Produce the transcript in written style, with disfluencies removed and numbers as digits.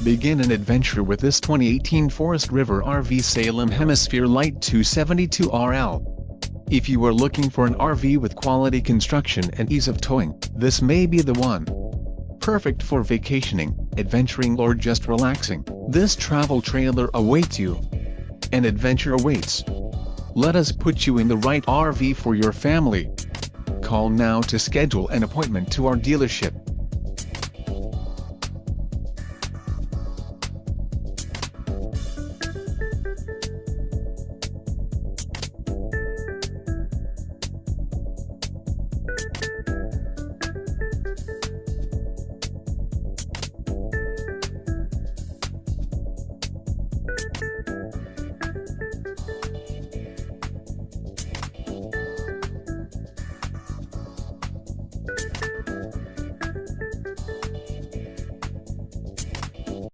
Begin an adventure with this 2018 Forest River RV Salem Hemisphere Lite 272RL. If you are looking for an RV with quality construction and ease of towing, this may be the one. Perfect for vacationing, adventuring or just relaxing, this travel trailer awaits you. An adventure awaits. Let us put you in the right RV for your family. Call now to schedule an appointment to our dealership.